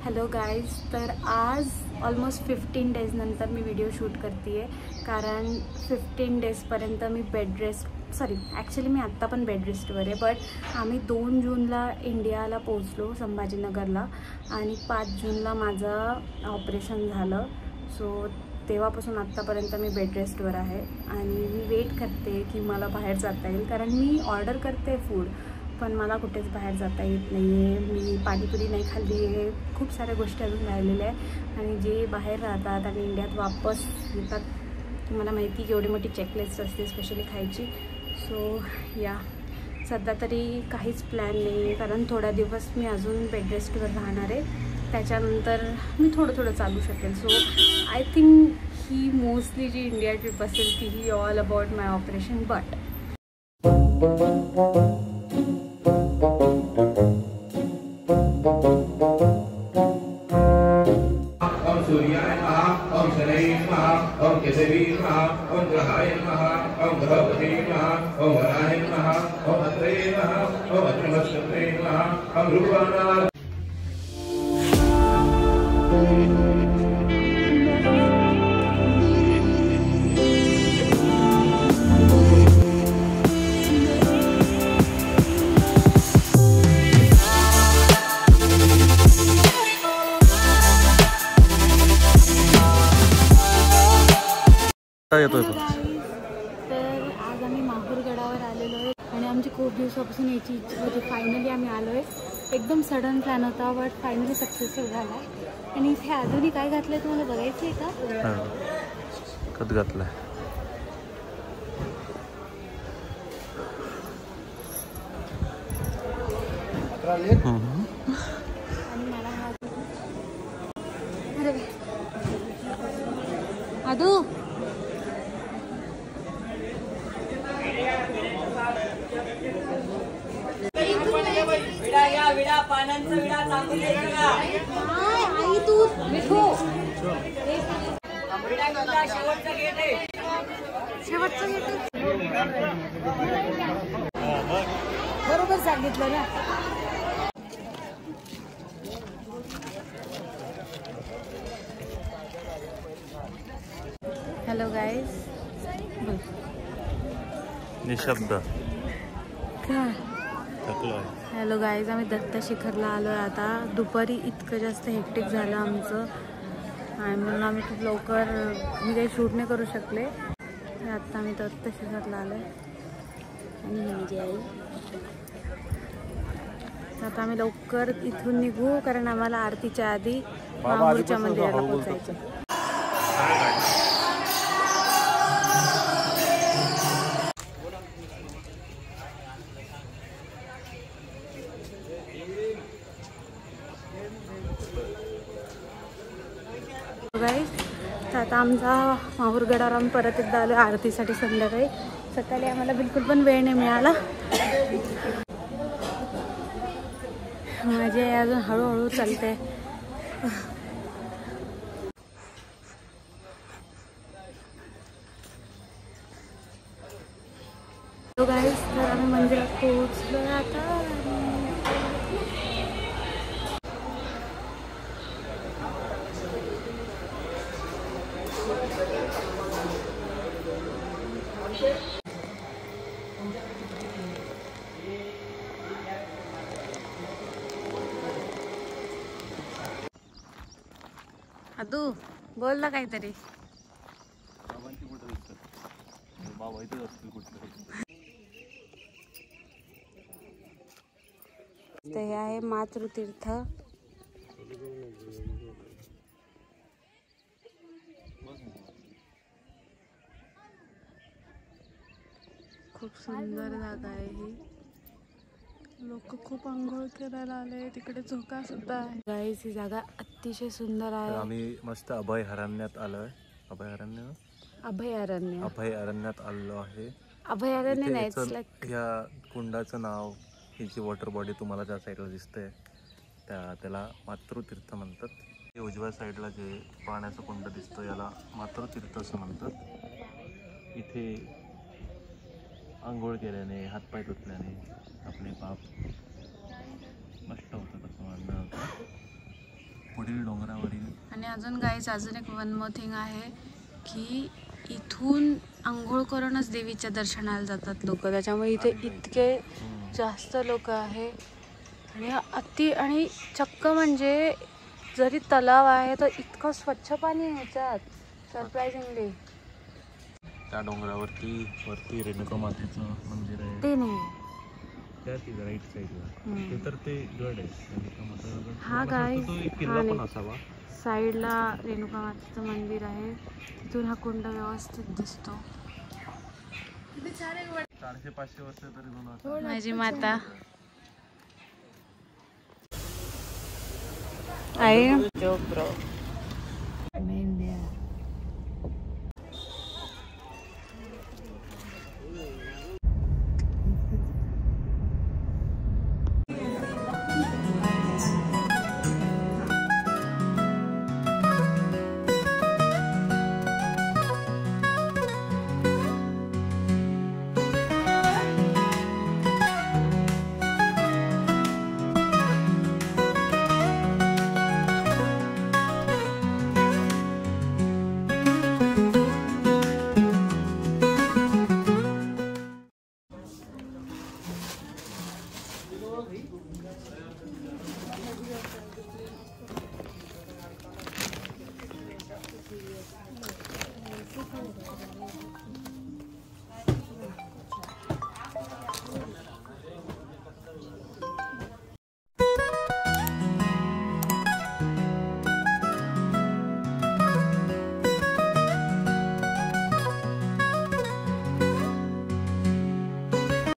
Hello guys, तर आज almost 15 days नंतर मी व्हिडिओ शूट करते आहे. कारण 15 डेजपर्यंत मी ॲक्च्युली मी आत्ता पण बेड रेस्टवर आहे. बट आम्ही 2 जूनला इंडियाला पोचलो संभाजीनगरला आणि 5 जूनला माझं ऑपरेशन झालं. सो तेव्हापासून आत्तापर्यंत मी बेड रेस्टवर आहे आणि मी वेट करते की मला बाहेर जाता येईल. कारण मी ऑर्डर करते फूड, पण मला कुठेच बाहेर जाता येत नाही आहे. मी पाणीपुरी नाही खाल्ली आहे. खूप साऱ्या गोष्टी अजून राहिलेल्या आहे आणि जे बाहेर राहतात आणि इंडियात वापस येतात, तुम्हाला माहिती की एवढी मोठी चेकलिस्ट असते स्पेशली खायची. सो या सध्या तरी काहीच प्लॅन नाही आहे, कारण थोडा दिवस मी अजून बेड रेस्टवर राहणार आहे. त्याच्यानंतर मी थोडं चालू शकेल. सो आय थिंक ही मोस्टली जी इंडिया ट्रिप असेल ती ही all about my operation. But सूर्याय नमः, ओम शनैः नमः, ओम केशवी नमः, ओम ग्रहाय नमः, ओम ग्रहपते नमः, ओम वराय नमः, ओम अत्रे नमः, ओम अत्रिवत्सत्रे नमः, ओम रूपाणाय येतोय. तर आज आम्ही माहूरगडावर आलेलो आहे आणि आमची खूप दिवसापासून याची इच्छा होती. फायनली आम्ही आलो आहे. एकदम सडन प्लॅन होता, बट फायनली सक्सेसफुल झाला. आणि इथे अजूनही काय घातलं आहे तुम्हाला बघायचं आहे का? कधी घातलं आणि मला हा अरे आदू विडा पानांचा विडा चांगली आई तू शेवटचा गेट आहे. बरोबर सांगितलं ना. हॅलो गाईज, निशब्द काय? थकलो. हॅलो गाईज, आम्ही दत्त शिखरला आलो आहे. आता दुपारी इतकं जास्त हेक्टिक झालं आमचं आणि म्हणून आम्ही खूप लवकर मी काही शूट नाही करू शकले. आत्ता आम्ही दत्त शिखरला आलो आहे आणि ही माझी आई. आता आम्ही लवकर इथून निघू, कारण आम्हाला आरतीच्या आधी माहूरच्या मंदिराला पोचायचं. तर आता आमचा माहूरगडावर आम्ही परत एकदा आलो आरतीसाठी. संध्याकाळी सकाळी आम्हाला बिलकुल पण वेळ नाही मिळाला. माझी आई अजून हळूहळू चालते. तो गाईस, तर आम्ही मंदिरात पोहोचलो आता. अदू बोल ना काहीतरी. ते आहे मातृतीर्थ. खूप सुंदर जागा आहे ही. लोक खूप आंघोळ करायला आले. तिकडे झोका सुद्धा आहे. गाईस, ही जागा अतिशय सुंदर आहे. आम्ही मस्त अभयारण्यात आलोय. अभयारण्यात आलो आहे. अभयारण्य नाही, या कुंडाचं नाव, ही जी वॉटर बॉडी तुम्हाला ज्या साईडला दिसते त्याला मातृतीर्थ म्हणतात. हे उजव्या साईडला जे पाण्याचं कुंड दिसतं याला मातृतीर्थ असं म्हणतात. इथे आंघोळ केल्याने, हातपाय धुतल्याने आपले पाप नष्ट होतात असं म्हणणं होतं. पुढील डोंगरावरील. आणि अजून गाईज अजून एक वन मोर थिंग आहे की इथून आंघोळ करूनच देवीच्या दर्शनाला जातात लोक, त्याच्यामुळे इथे इतके जास्त लोक आहे. आणि चक्क म्हणजे जरी तलाव आहे तर इतकं स्वच्छ पाणी आहे ह्याच्यात, सरप्रायझिंगली. त्या डोंगरावरती वरती रेणुका मातेचं मंदिर आहे, ते नाही त्या राईट साईडला. ते तर ते गड आहे रेणुका माता गड. हा काय तो एक किल्ला पण असावा. साईडला रेणुका मातेचं मंदिर आहे, तिथून हा कुंड व्यवस्थित दिसतो. 400-500 वर्ष तरी जुना. माझी माता आई